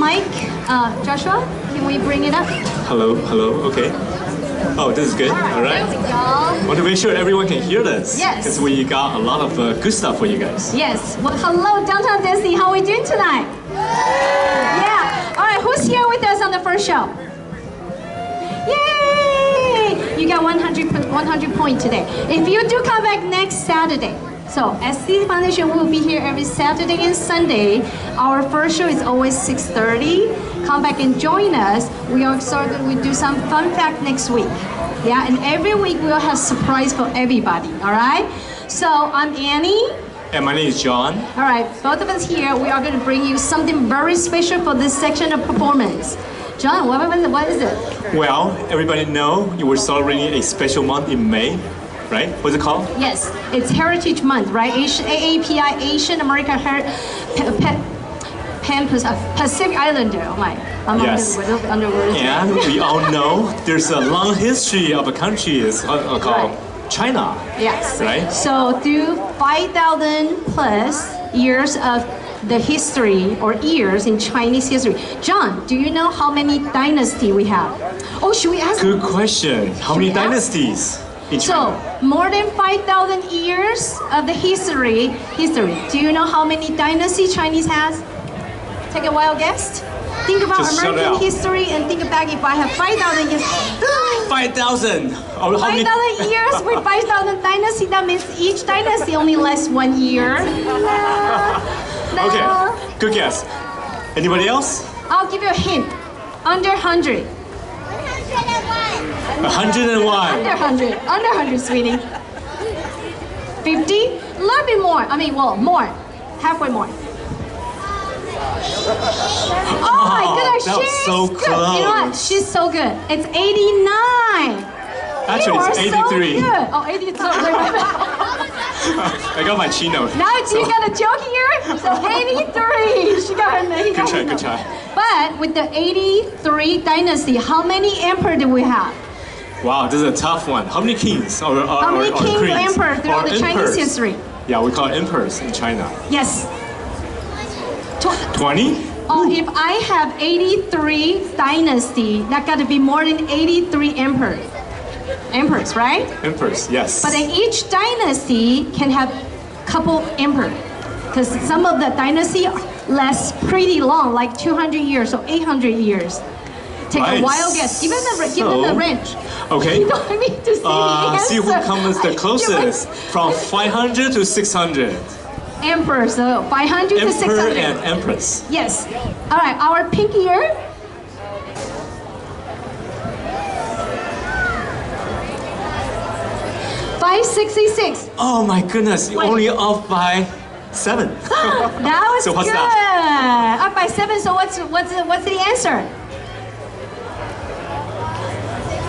mic. Joshua, can we bring it up? Hello, okay. Oh, this is good. All right. There we go. Want to make sure everyone can hear this. Yes. Because we got a lot of good stuff for you guys. Yes. Well, hello, Downtown Dynasty. How are we doing tonight? Yeah. All right. Who's here with us on the first show? Yay! You got 100 points today. If you do come back next Saturday, so SC Foundation will be here every Saturday and Sunday. Our first show is always 6:30. Come back and join us. We are starting. We do some fun fact next week. Yeah, and every week we'll have surprise for everybody. All right. So I'm Annie. And my name is John. All right, both of us here. We are going to bring you something very special for this section of performance. John, what is it? Well, everybody know you were celebrating a special month in May, right? What's it called? Yes, it's Heritage Month, right? AAPI, Asian American Pacific Islander. Oh my, I'm Yes. under words. And we all know there's a long history of a country is called Right. China. Yes. Right? So through 5,000 plus years of the history or years in Chinese history. John, do you know how many dynasties we have? Oh, should we ask? Good question. How many we ask? dynasties in So, China? more than 5,000 years of the history. Do you know how many dynasties Chinese has? Take a wild guess. Think about Just shout it American out. history and think back if I have 5,000 years. 5,000. How many? 5,000 years with 5,000 dynasty, that means each dynasty only lasts 1 year. No. Okay, good guess. Anybody else? I'll give you a hint. Under 100. 101. Under 100, sweetie. 50? A little bit more. I mean, well, more. Halfway more. Oh my goodness, that was she's so good. You know what? close. She's so good. It's 89. Actually, You are it's so 83. good. Oh, 83. I got my chino. Now you got a joke here? So 83. She got her name. Good try, good try. But with the 83 dynasty, how many emperor do we have? Wow, this is a tough one. How many kings or How many or kings or queens? emperors throughout Or the Chinese emperors? history? Yeah, we call it emperors in China. Yes. 20? Oh, if I have 83 dynasty, that got to be more than 83 emperors. Emperors, right? Emperors, yes. But then each dynasty can have couple emperors. Because some of the dynasty lasts pretty long, like 200 years or 800 years. Take Right. a wild guess. Give them the range. Okay. You don't need to see the answer. See who comes the closest. From 500 to 600. Emperor, so 500 to Emperor 600. and empress. Yes. All right, our pink ear. $566. Oh my goodness, you're Wait. only off by 7. That was So what's good. that? Up by 7. So what's the answer?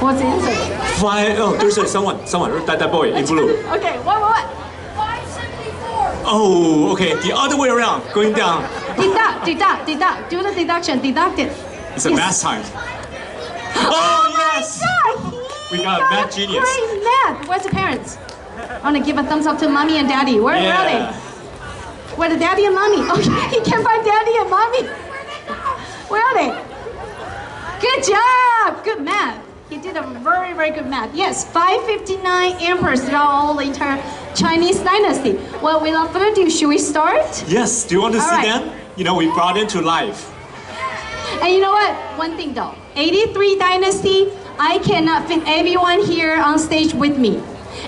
What's the answer? There's someone, that boy in blue. Okay, what? 574. Oh, okay, the other way around, going down. Deduct. Do the deduction. Deduct it. It's a math time. Oh, yes! God, We got a math genius. Great math. Where's the parents? I want to give a thumbs up to mommy and daddy. Where are they? Yeah. Where are the daddy and mommy? Oh, he can't find daddy and mommy. Where are they? Good job. Good math. He did a very, very good math. Yes, 559 emperors throughout all the entire Chinese dynasty. Well, without further ado, should we start? Yes, do you want to see right. them? You know, we brought it to life. And you know what? One thing though, 83 dynasty, I cannot fit everyone here on stage with me.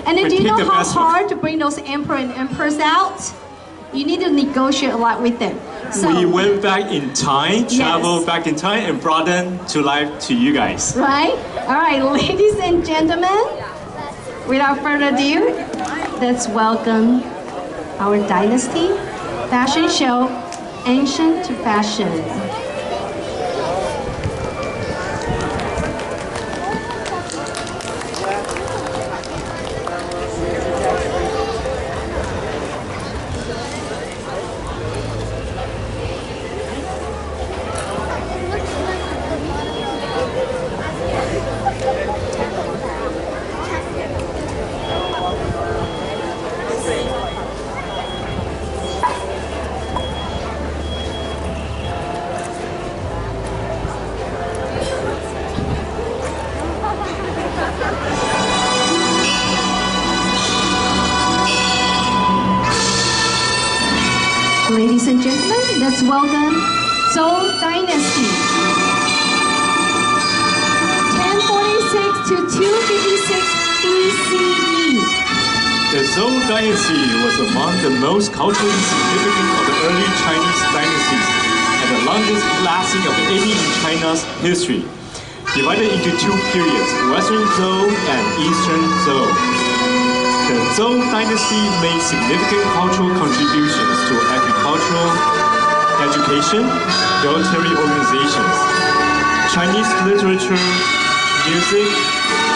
And then We do you pick know the how best one. hard to bring those emperor and empress out? You need to negotiate a lot with them. So, We went back in time, traveled Yes. back in time, and brought them to life to you guys. right? All right, ladies and gentlemen, without further ado, let's welcome our Dynasty fashion show, Ancient to Fashion. let's welcome Zhou Dynasty. 1046 to 256 BCE. The Zhou dynasty was among the most culturally significant of the early Chinese dynasties and the longest lasting of any in China's history. Divided into two periods, Western Zhou and Eastern Zhou. The Zhou dynasty made significant cultural contributions to agricultural, education, military organizations, Chinese literature, music,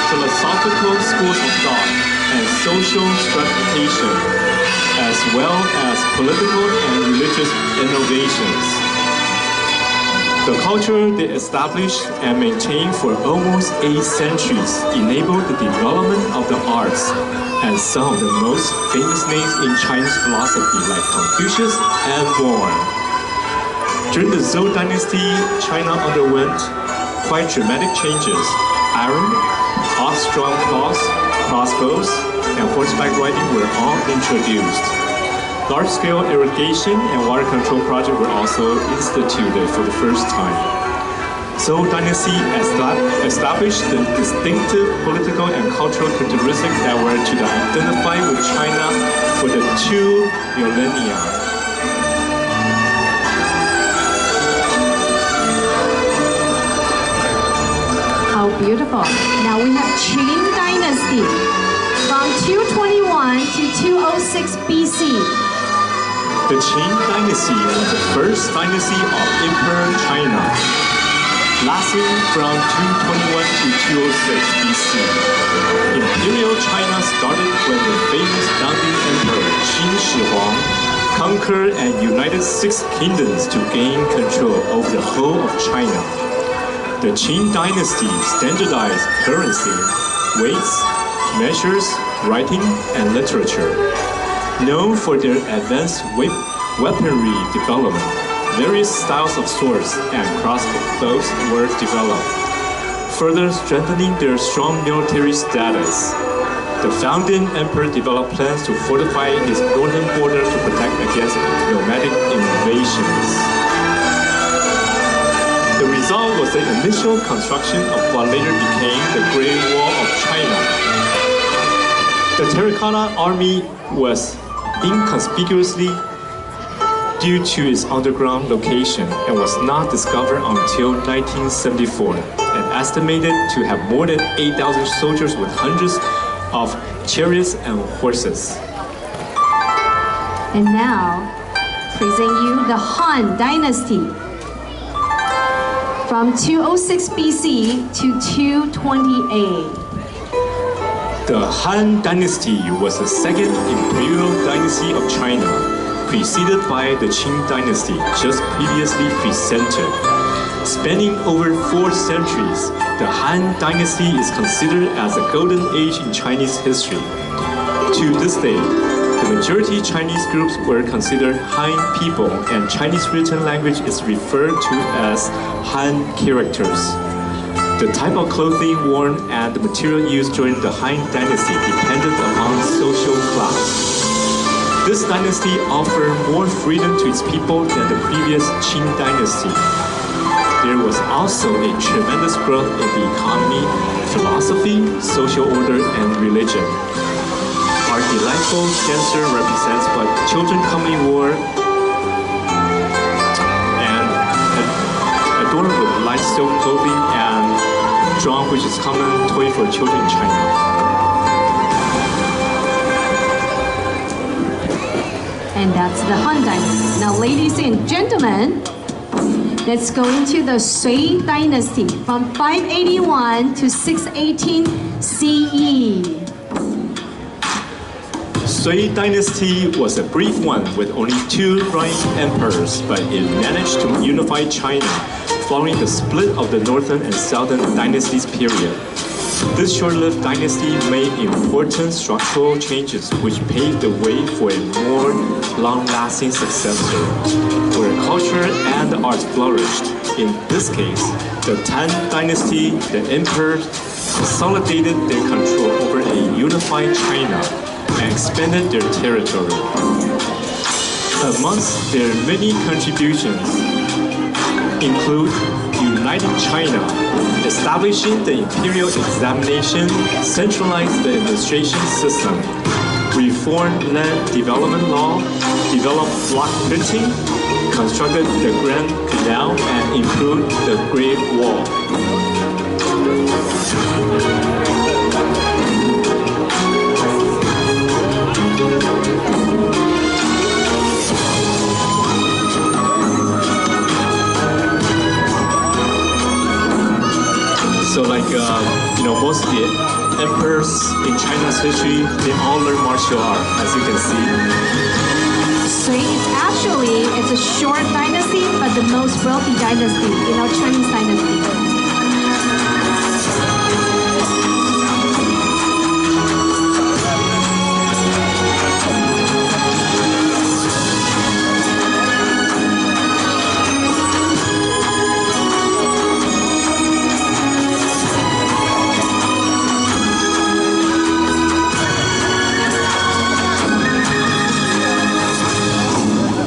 philosophical schools of thought, and social stratification, as well as political and religious innovations. The culture they established and maintained for almost 8 centuries enabled the development of the arts and some of the most famous names in Chinese philosophy like Confucius and more. During the Zhou dynasty, China underwent quite dramatic changes. Iron, ox-drawn cloths, crossbows, and horseback riding were all introduced. Large-scale irrigation and water control projects were also instituted for the first time. Zhou dynasty established the distinctive political and cultural characteristics that were to identify with China for the 2 millennia. How beautiful. Now we have Qin Dynasty from 221 to 206 BC. The Qin dynasty was the first dynasty of Emperor China, lasting from 221 to 206 BC. Imperial China started when the famous founding emperor Qin Shi Huang conquered and united 6 kingdoms to gain control over the whole of China. The Qin dynasty standardized currency, weights, measures, writing, and literature. Known for their advanced weaponry development, various styles of swords and crossbows were developed, further strengthening their strong military status. The founding emperor developed plans to fortify his northern border to protect against nomadic invasions. The result was the initial construction of what later became the Great Wall of China. The Terracotta Army was inconspicuously due to its underground location and was not discovered until 1974 and estimated to have more than 8,000 soldiers with hundreds of chariots and horses. And now, present you the Han Dynasty from 206 BC to 228. The Han Dynasty was the second imperial dynasty of China, preceded by the Qin Dynasty, just previously presented. Spanning over 4 centuries, the Han Dynasty is considered as a golden age in Chinese history. To this day, the majority Chinese groups were considered Han people, and Chinese written language is referred to as Han characters. The type of clothing worn and the material used during the Han Dynasty depended upon social class. This dynasty offered more freedom to its people than the previous Qin Dynasty. There was also a tremendous growth in the economy, philosophy, social order, and religion. Our delightful dancer represents what children commonly wore and adorned with light silk clothing and drum, which is common toy for children in China. And that's the Han Dynasty. Now, ladies and gentlemen, let's go into the Sui Dynasty from 581 to 618 CE. Sui Dynasty was a brief one with only 2 reigning emperors, but it managed to unify China following the split of the Northern and Southern dynasties period. This short-lived dynasty made important structural changes which paved the way for a more long-lasting successor, where culture and the arts flourished. In this case, the Tang Dynasty, the emperors consolidated their control over a unified China and expanded their territory. Amongst their many contributions include uniting China, establishing the imperial examination, centralized the administration system, reformed land development law, developed block printing, constructed the Grand Canal, and improved the Great Wall. So most of the emperors in China's history, they all learn martial art, as you can see. So it's a short dynasty, but the most wealthy dynasty, Chinese dynasty.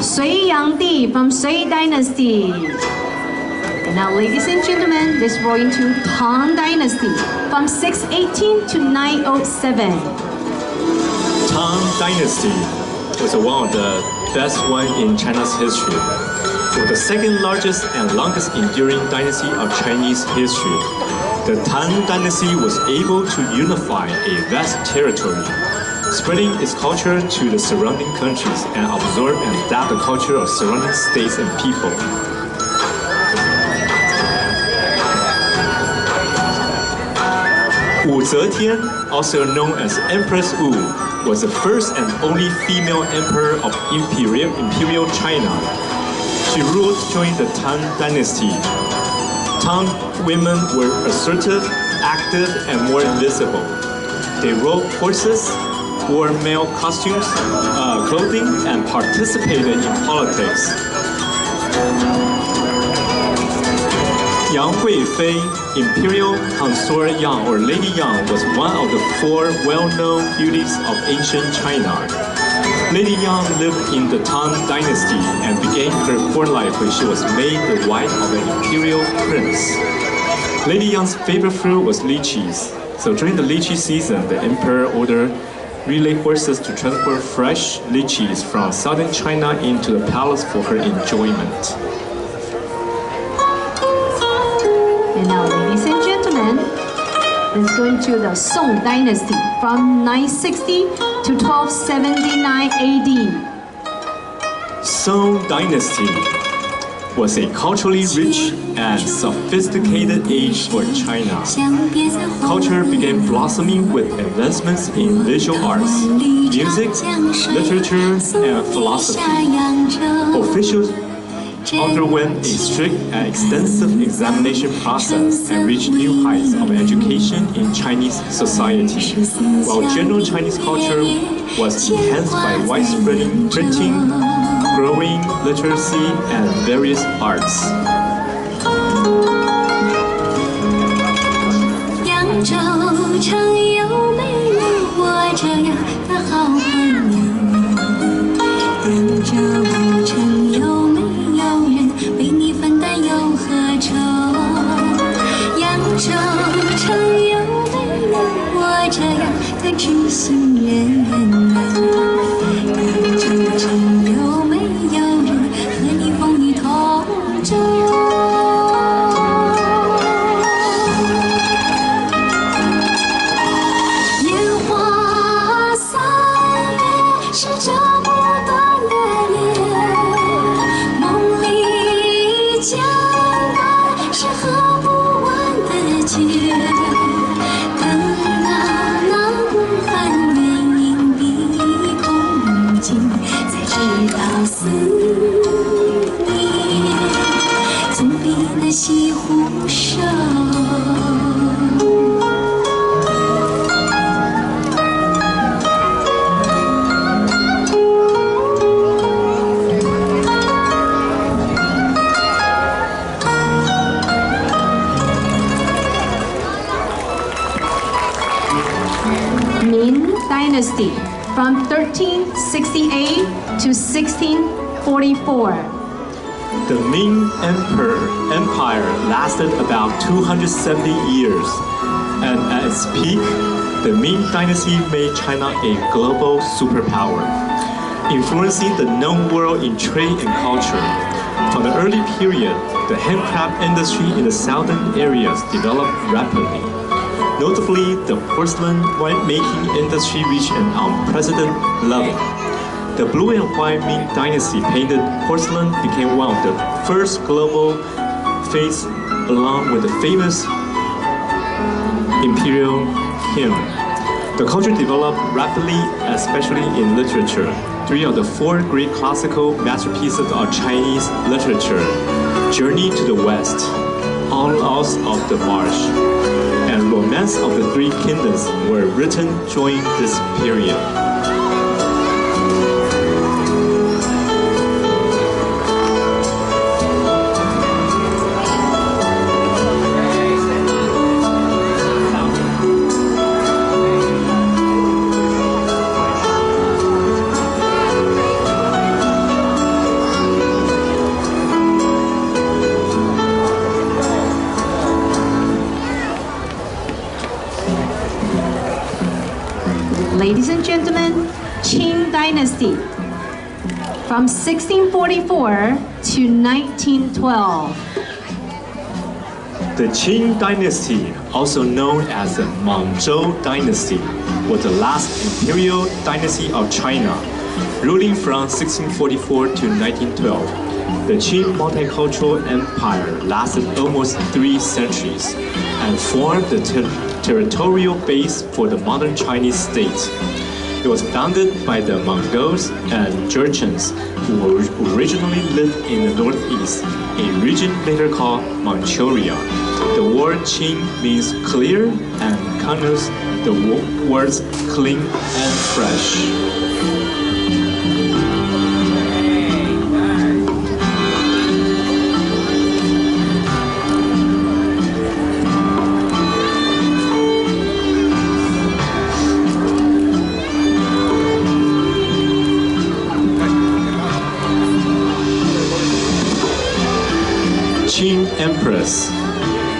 隋炀帝 from Sui Dynasty. And now, ladies and gentlemen, let's roll into Tang Dynasty from 618 to 907. Tang Dynasty was one of the best one in China's history. It was the second largest and longest enduring dynasty of Chinese history. The Tang Dynasty was able to unify a vast territory, spreading its culture to the surrounding countries and absorb and adapt the culture of surrounding states and people. Wu Zetian, also known as Empress Wu, was the first and only female emperor of Imperial China. She ruled during the Tang Dynasty. Tang women were assertive, active, and more visible. They rode horses, wore male clothing, and participated in politics. Yang Guifei, Imperial Consort Yang or Lady Yang, was one of the four well-known beauties of ancient China. Lady Yang lived in the Tang Dynasty and began her court life when she was made the wife of an imperial prince. Lady Yang's favorite fruit was lychees, so during the lychee season, the emperor ordered relay horses to transport fresh lychees from southern China into the palace for her enjoyment. And now, ladies and gentlemen, let's go into the Song Dynasty from 960 to 1279 AD. Song Dynasty was a culturally rich and sophisticated age for China. Culture began blossoming with advancements in visual arts, music, literature, and philosophy. Officials underwent a strict and extensive examination process and reached new heights of education in Chinese society, while general Chinese culture was enhanced by widespread printing, growing literacy, and various arts. Ming Dynasty from 1368 to 1644. The Ming Empire lasted about 270 years, and at its peak, the Ming Dynasty made China a global superpower, influencing the known world in trade and culture. From the early period, the handcraft industry in the southern areas developed rapidly. Notably, the porcelain wine-making industry reached an unprecedented level. The blue and white Ming Dynasty painted porcelain became one of the first global feats, along with the famous imperial hymn. The culture developed rapidly, especially in literature. 3 of the 4 great classical masterpieces of Chinese literature, Journey to the West, On Laws of the Marsh, and Romance of the Three Kingdoms were written during this period. Ladies and gentlemen, Qing Dynasty from 1644 to 1912. The Qing Dynasty, also known as the Mangzhou Dynasty, was the last imperial dynasty of China, ruling from 1644 to 1912. The Qing multicultural empire lasted almost 3 centuries and formed the territorial base for the modern Chinese state. It was founded by the Mongols and Jurchens, who originally lived in the northeast, a region later called Manchuria. The word Qing means clear and connotes the words clean and fresh. Qing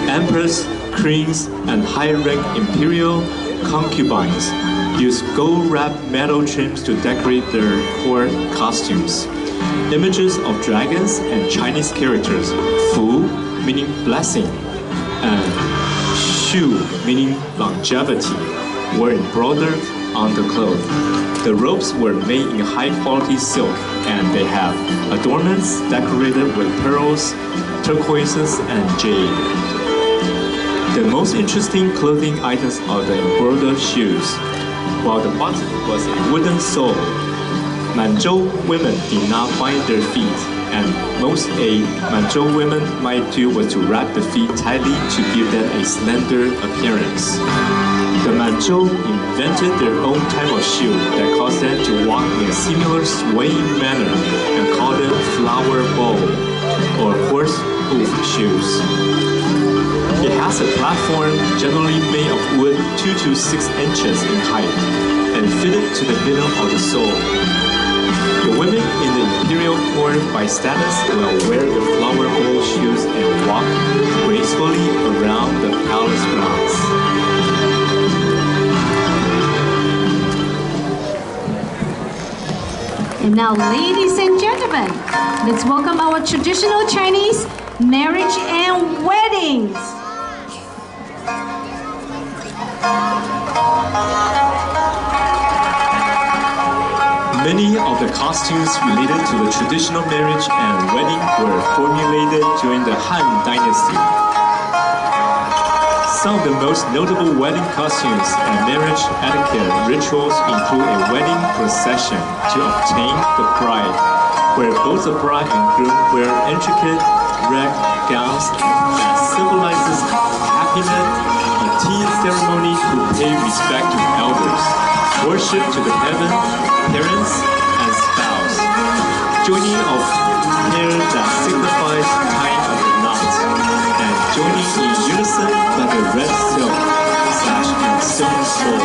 Empress, queens, and high-rank imperial concubines used gold-wrapped metal trims to decorate their court costumes. Images of dragons and Chinese characters, Fu, meaning blessing, and Shu, meaning longevity, were embroidered on the cloth. The robes were made in high-quality silk, and they have adornments decorated with pearls, turquoises, and jade. The most interesting clothing items are the embroidered shoes. While the bottom was a wooden sole, Manzhou women did not bind their feet, and most Manzhou women might do was to wrap the feet tightly to give them a slender appearance. The Manzhou invented their own type of shoe that caused them to walk in a similar swaying manner and called them flower bow or horse hoof shoes. It has a platform generally made of wood 2 to 6 inches in height and fitted to the middle of the sole. The women in the imperial court by status will wear the flower bowl shoes and walk gracefully around the palace grounds. And now, ladies and gentlemen, let's welcome our traditional Chinese marriage and weddings. Many of the costumes related to the traditional marriage and wedding were formulated during the Han Dynasty. Some of the most notable wedding costumes and marriage etiquette rituals include a wedding procession to obtain the bride, where both the bride and groom wear intricate red gowns that symbolizes happiness, a tea ceremony to pay respect to elders, worship to the heaven, parents, and spouse, joining of hair that signifies tying of the knot, and joining in unison like a red silk sash and silver sword.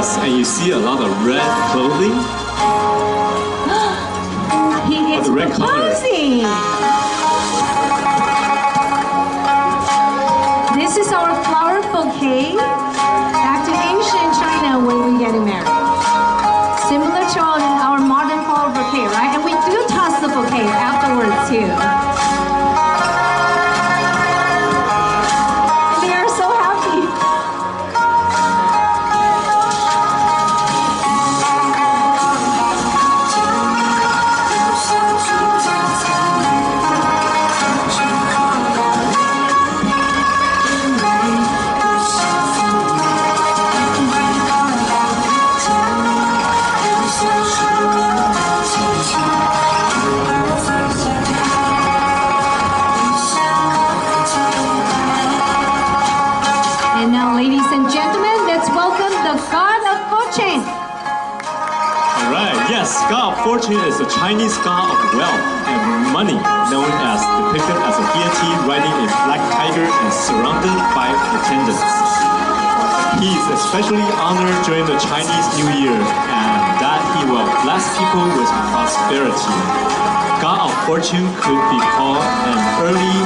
Yes, and you see a lot of red clothing. He is the red color. proposing. This is our flower bouquet. Back to ancient China when we're getting married. Similar to our modern flower bouquet, right? And we do toss the bouquet afterwards too. And they are so happy. And now, ladies and gentlemen, let's welcome the God of Fortune. Alright, yes, God of Fortune is the Chinese god of wealth and money, known as depicted as a deity riding a black tiger and surrounded by attendants. He is especially honored during the Chinese New Year, and that he will bless people with prosperity. God of Fortune could be called an early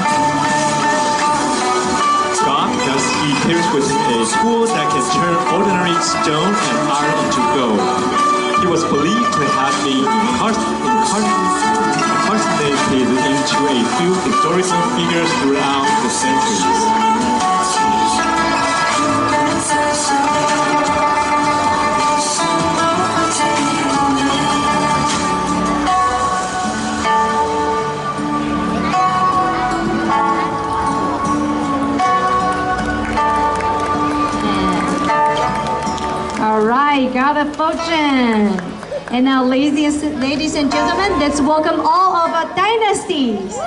God because he carries with him a tool that can turn ordinary stone and iron into gold. He was believed to have been incarnated into a few historical figures throughout the centuries. All right, God of Fortune. And now, ladies and gentlemen, let's welcome all of our dynasties.